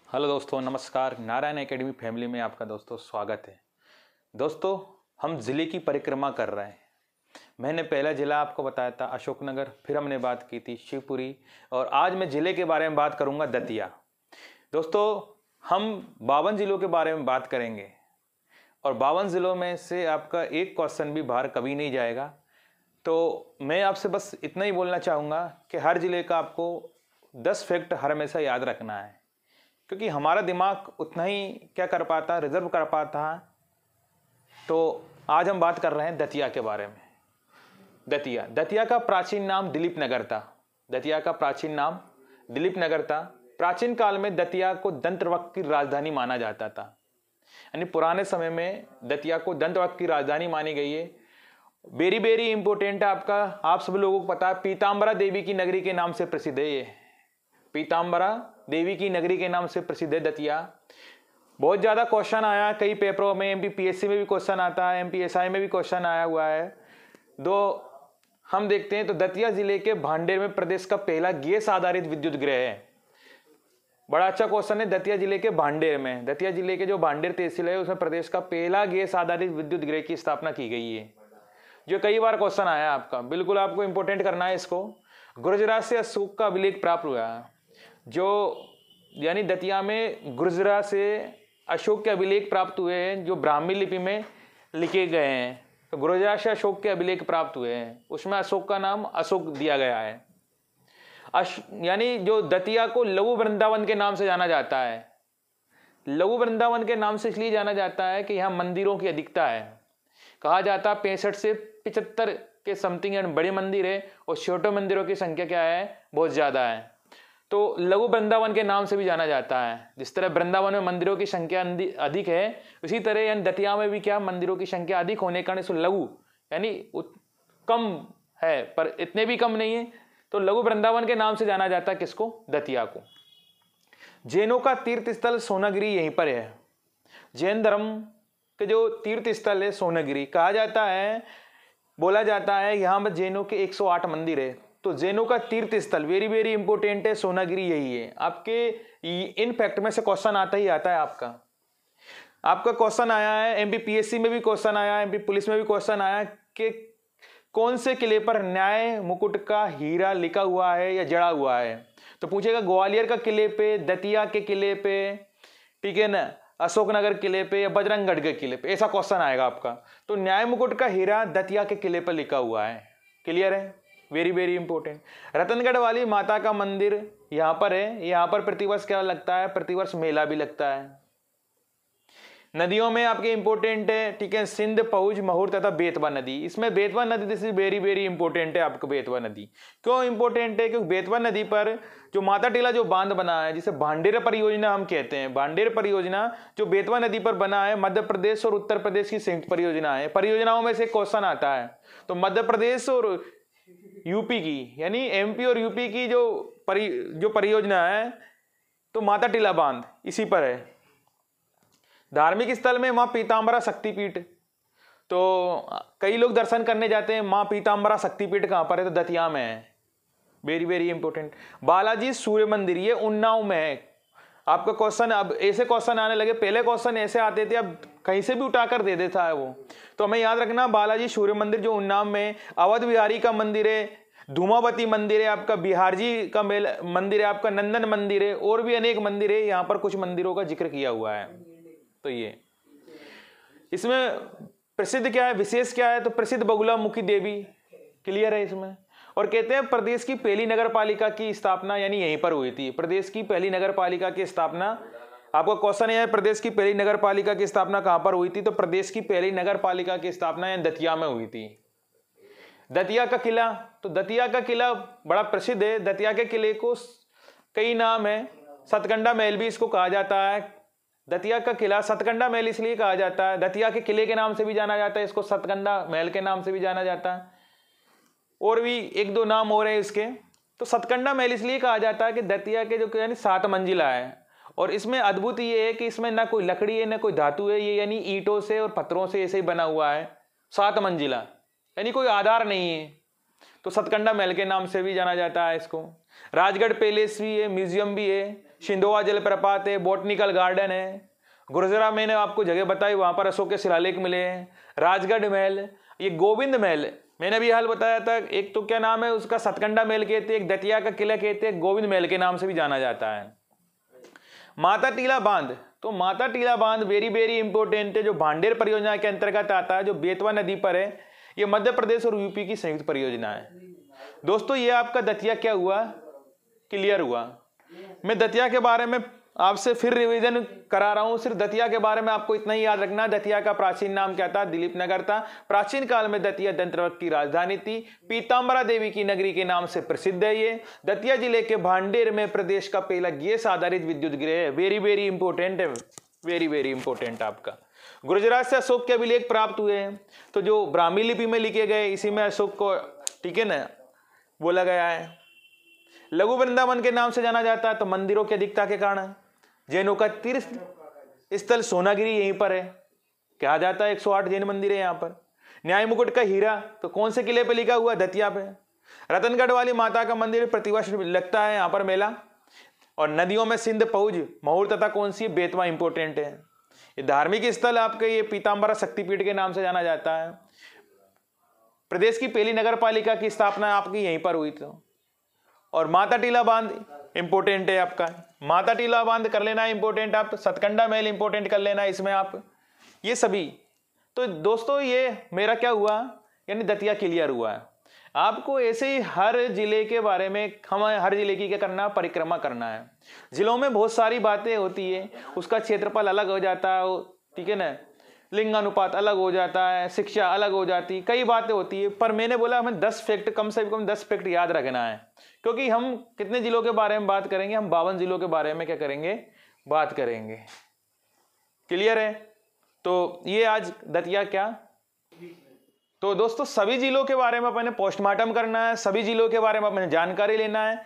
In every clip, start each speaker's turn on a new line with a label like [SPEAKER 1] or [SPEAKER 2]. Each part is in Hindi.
[SPEAKER 1] हेलो दोस्तों, नमस्कार। नारायण एकेडमी फैमिली में आपका दोस्तों स्वागत है। दोस्तों, हम ज़िले की परिक्रमा कर रहे हैं। मैंने पहला ज़िला आपको बताया था अशोकनगर, फिर हमने बात की थी शिवपुरी, और आज मैं ज़िले के बारे में बात करूंगा दतिया। दोस्तों, हम 52 ज़िलों के बारे में बात करेंगे और 52 ज़िलों में से आपका एक क्वेश्चन भी बाहर कभी नहीं जाएगा। तो मैं आपसे बस इतना ही बोलना चाहूँगा कि हर ज़िले का आपको 10 फैक्ट हर हमेशा याद रखना है, क्योंकि हमारा दिमाग उतना ही क्या कर पाता, रिजर्व कर पाता है। तो आज हम बात कर रहे हैं दतिया के बारे में। दतिया का प्राचीन नाम दिलीप नगर था। दतिया का प्राचीन नाम दिलीप नगर था। प्राचीन काल में दतिया को दंतवक्त की राजधानी माना जाता था, यानी पुराने समय में दतिया को दंतवक्त की राजधानी मानी गई है। वेरी वेरी इंपॉर्टेंट है आपका, आप सब लोगों को पता है, पीताम्बरा देवी की नगरी के नाम से प्रसिद्ध है। ये पीताम्बरा देवी की नगरी के नाम से प्रसिद्ध है दतिया। बहुत ज़्यादा क्वेश्चन आया कई पेपरों में, एमपीपीएससी में भी क्वेश्चन आता है, एमपीएसआई में भी क्वेश्चन आया हुआ है। हम देखते हैं तो दतिया जिले के भांडेर में प्रदेश का पहला गैस आधारित विद्युत गृह है। बड़ा अच्छा क्वेश्चन है। दतिया जिले के भांडेर में, दतिया जिले के जो भांडेर तहसील है उसमें प्रदेश का पहला गैस आधारित विद्युत गृह की स्थापना की गई है, जो कई बार क्वेश्चन आया आपका। बिल्कुल आपको इंपोर्टेंट करना है इसको। गुर्जरात से अशोक का अभिलेख प्राप्त हुआ है, जो यानी दतिया में गुर्जरा से अशोक के अभिलेख प्राप्त हुए हैं, जो ब्राह्मी लिपि में लिखे गए हैं। तो गुर्जरा से अशोक के अभिलेख प्राप्त हुए हैं, उसमें अशोक का नाम अशोक दिया गया है। यानी जो दतिया को लघु वृंदावन के नाम से जाना जाता है। लघु वृंदावन के नाम से इसलिए जाना जाता है कि यहाँ मंदिरों की अधिकता है। कहा जाता है 65 से 75 के समथिंग बड़े मंदिर है और छोटे मंदिरों की संख्या क्या है, बहुत ज्यादा है। तो लघु वृंदावन के नाम से भी जाना जाता है। जिस तरह वृंदावन में मंदिरों की संख्या अधिक है, उसी तरह यानी दतिया में भी क्या मंदिरों की संख्या अधिक होने के कारण इसको लघु यानी कम है, पर इतने भी कम नहीं है, तो लघु वृंदावन के नाम से जाना जाता है किसको, दतिया को। जैनों का तीर्थ स्थल सोनागिरी यहीं पर है। जैन धर्म के जो तीर्थ स्थल है सोनागिरी, कहा जाता है, बोला जाता है यहाँ पर जैनों के 108 मंदिर है। तो जैनों का तीर्थ स्थल वेरी वेरी इंपॉर्टेंट है, सोनागिरी यही है। आपके इन फैक्ट में से क्वेश्चन आता ही आता है। आपका क्वेश्चन आया है, एमपीपीएससी में भी क्वेश्चन आया है, एमपी पुलिस में भी क्वेश्चन आया कि कौन से किले पर न्याय मुकुट का हीरा लिखा हुआ है या जड़ा हुआ है। तो पूछेगा ग्वालियर का किले पे, दतिया के किले पे, ठीक है ना, अशोकनगर किले पे या बजरंगगढ़ के किले पे, ऐसा क्वेश्चन आएगा आपका। तो न्याय मुकुट का हीरा दतिया के किले पर लिखा हुआ है। क्लियर है, वेरी वेरी इंपॉर्टेंट। रतनगढ़ वाली माता का मंदिर यहाँ पर है। यहाँ पर प्रतिवर्ष क्या लगता है, प्रतिवर्ष मेला भी लगता है। नदियों में आपके इंपॉर्टेंट है, ठीक है, सिंध, पहुज, महूर तथा बेतवा नदी। इसमें बेतवा नदी this is very very important है आपको। बेतवा नदी क्यों इंपॉर्टेंट है, क्योंकि बेतवा नदी पर जो माता टीला जो बांध बना है, जिसे भांडेर परियोजना हम कहते हैं, भांडेर परियोजना जो बेतवा नदी पर बना है, मध्य प्रदेश और उत्तर प्रदेश की संयुक्त परियोजना है। परियोजनाओं में से क्वेश्चन आता है, तो मध्य प्रदेश और यूपी की, यानी एमपी और यूपी की जो परियोजना है, तो माता टीला बांध इसी पर है। धार्मिक स्थल में मां पीताम्बरा शक्तिपीठ, तो कई लोग दर्शन करने जाते हैं। मां पीताम्बरा शक्तिपीठ कहां पर है, तो दतिया में है। Very very important. Balaji Surya मंदिर ये उन्नाव में है। आपका क्वेश्चन, अब ऐसे क्वेश्चन आने लगे, पहले क्वेश्चन ऐसे आते थे, अब कहीं से भी उठाकर दे देता है वो। तो हमें याद रखना, बालाजी सूर्य मंदिर जो उन्नाव में, अवध बिहारी का मंदिर है, धूमावती मंदिर है आपका, बिहार जी का मंदिर है आपका, नंदन मंदिर है, और भी अनेक मंदिर है। यहाँ पर कुछ मंदिरों का जिक्र किया हुआ है। तो ये इसमें प्रसिद्ध क्या है, विशेष क्या है, तो प्रसिद्ध बगुलामुखी देवी। क्लियर है इसमें। और कहते हैं प्रदेश की पहली नगर पालिका की स्थापना यानी यहीं पर हुई थी। प्रदेश की पहली नगर पालिका की स्थापना, आपका क्वेश्चन है प्रदेश की पहली नगर पालिका की स्थापना कहां पर हुई थी, तो प्रदेश की पहली नगर पालिका की स्थापना दतिया में हुई थी। दतिया का किला, तो दतिया का किला बड़ा प्रसिद्ध है। दतिया के किले को कई नाम है, सतकंडा महल भी इसको कहा जाता है। दतिया का किला सतकंडा महल इसलिए कहा जाता है, दतिया के किले के नाम से भी जाना जाता है, इसको सतकंडा महल के नाम से भी जाना जाता है, और भी एक दो नाम और है इसके। तो सतकंडा महल इसलिए कहा जाता है कि दतिया के जो यानी 7 मंजिला है, और इसमें अद्भुत ये है कि इसमें ना कोई लकड़ी है ना कोई धातु है, ये यानी ईंटों से और पत्थरों से ऐसे ही बना हुआ है। 7 मंजिला यानी कोई आधार नहीं है, तो सतकंडा महल के नाम से भी जाना जाता है इसको। राजगढ़ पैलेस भी है, म्यूजियम भी है, सिंधोवा जलप्रपात है, बॉटनिकल गार्डन है। गुर्जरा मैंने आपको जगह बताई, वहां पर अशोक के शिलालेख मिले हैं। राजगढ़ महल, ये गोविंद महल मैंने अभी हाल बताया था। एक तो क्या नाम है उसका, सतकंडा महल कहते हैं, एक दतिया का किला कहते हैं, गोविंद महल के नाम से भी जाना जाता है। माता टीला बांध, तो माता टीला बांध वेरी वेरी इंपॉर्टेंट है, जो भांडेर परियोजना के अंतर्गत आता है, जो बेतवा नदी पर है। ये मध्य प्रदेश और यूपी की संयुक्त परियोजना है। दोस्तों ये आपका दतिया क्या हुआ, क्लियर हुआ। मैं दतिया के बारे में आपसे फिर रिवीजन करा रहा हूं। सिर्फ दतिया के बारे में आपको इतना ही याद रखना, दतिया का प्राचीन नाम क्या था, दिलीप नगर था। प्राचीन काल में दतिया दंतवक्त की राजधानी थी। पीताम्बरा देवी की नगरी के नाम से प्रसिद्ध है ये। दतिया जिले के भांडेर में प्रदेश का पहला गैस आधारित विद्युत गृह है। वेरी वेरी इंपॉर्टेंट है, वेरी वेरी इंपॉर्टेंट आपका। गुजरात से अशोक के अभिलेख प्राप्त हुए हैं, तो जो ब्राह्मी लिपि में लिखे गए इसी में अशोक को, ठीक है ना, बोला गया है। लघु वृंदावन के नाम से जाना जाता है, तो मंदिरों की अधिकता के कारण। जैनों का तीर्थ स्थल सोनागिरी यहीं पर है, कहा जाता है 108 जैन मंदिर है यहाँ पर। न्याय मुकुट का हीरा तो कौन से किले पे लिखा हुआ, दतिया पे। रतनगढ़ वाली माता का मंदिर प्रतिवर्ष लगता है यहाँ पर मेला। और नदियों में सिंध, पहुज, महूर तथा कौन सी, बेतवा इंपोर्टेंट है। ये धार्मिक स्थल आपके ये पीताम्बरा शक्तिपीठ के नाम से जाना जाता है। प्रदेश की पहली नगर पालिका की स्थापना आपकी यहीं पर हुई थी। और माता टीला बांध इंपोर्टेंट है आपका, माता टीला बांध कर लेना इंपोर्टेंट। आप सतकंडा महल इंपोर्टेंट कर लेना इसमें आप, ये सभी। तो दोस्तों ये मेरा क्या हुआ, यानी दतिया क्लियर हुआ है। आपको ऐसे ही हर जिले के बारे में, हम हर जिले की क्या करना, परिक्रमा करना है। जिलों में बहुत सारी बातें होती है, उसका क्षेत्रफल अलग हो जाता है, ठीक है ना, लिंगानुपात अलग हो जाता है, शिक्षा अलग हो जाती है, कई बातें होती है। पर मैंने बोला हमें 10 फैक्ट, कम से कम 10 फैक्ट याद रखना है, क्योंकि हम कितने जिलों के बारे में बात करेंगे, हम 52 जिलों के बारे में क्या करेंगे, बात करेंगे। क्लियर है। तो ये आज दतिया क्या, तो दोस्तों सभी जिलों के बारे में अपने पोस्टमार्टम करना है, सभी जिलों के बारे में अपने जानकारी लेना है।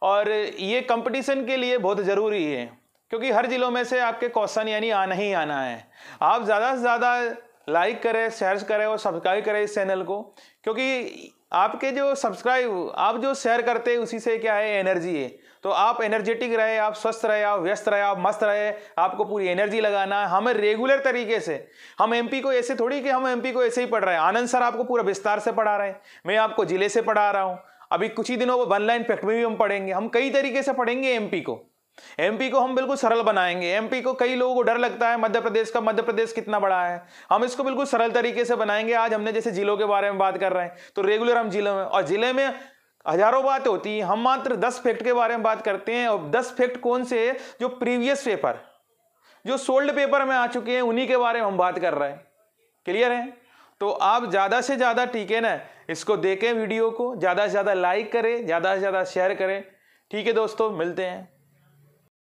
[SPEAKER 1] और ये कंपटीशन के लिए बहुत जरूरी है, क्योंकि हर जिलों में से आपके क्वेश्चन यानी आना ही आना है। आप ज़्यादा से ज़्यादा लाइक करें, शेयर करें और सब्सक्राइब करें इस चैनल को, क्योंकि आपके जो सब्सक्राइब, आप जो शेयर करते हैं उसी से क्या है, एनर्जी है। तो आप एनर्जेटिक रहे, आप स्वस्थ रहे, आप व्यस्त रहे, आप मस्त रहे, आपको पूरी एनर्जी लगाना है। हमें रेगुलर तरीके से, हम एमपी को ऐसे थोड़ी कि हम एमपी को ऐसे ही पढ़ रहे हैं। आनंद सर आपको पूरा विस्तार से पढ़ा रहे हैं, मैं आपको जिले से पढ़ा रहा हूँ। अभी कुछ ही दिनों में 1 लाइन फैक्ट में भी हम पढ़ेंगे। हम कई तरीके से पढ़ेंगे एमपी को। एमपी को हम बिल्कुल सरल बनाएंगे। एमपी को कई लोगों को डर लगता है मध्य प्रदेश का, मध्य प्रदेश कितना बड़ा है, हम इसको बिल्कुल सरल तरीके से बनाएंगे। आज हमने जैसे जिलों के बारे में बात कर रहे हैं, तो रेगुलर हम जिलों में, और जिले में हजारों बातें होती है, हम मात्र 10 फैक्ट के बारे में बात करते हैं। और 10 फैक्ट कौन से, जो प्रीवियस पेपर, जो सोल्ड पेपर में आ चुके हैं, उन्हीं के बारे में हम बात कर रहे हैं। क्लियर है। तो आप ज्यादा से ज्यादा, ठीक है ना, इसको देखें, वीडियो को ज्यादा से ज्यादा लाइक करें, ज्यादा से ज्यादा शेयर करें। ठीक है दोस्तों, मिलते हैं।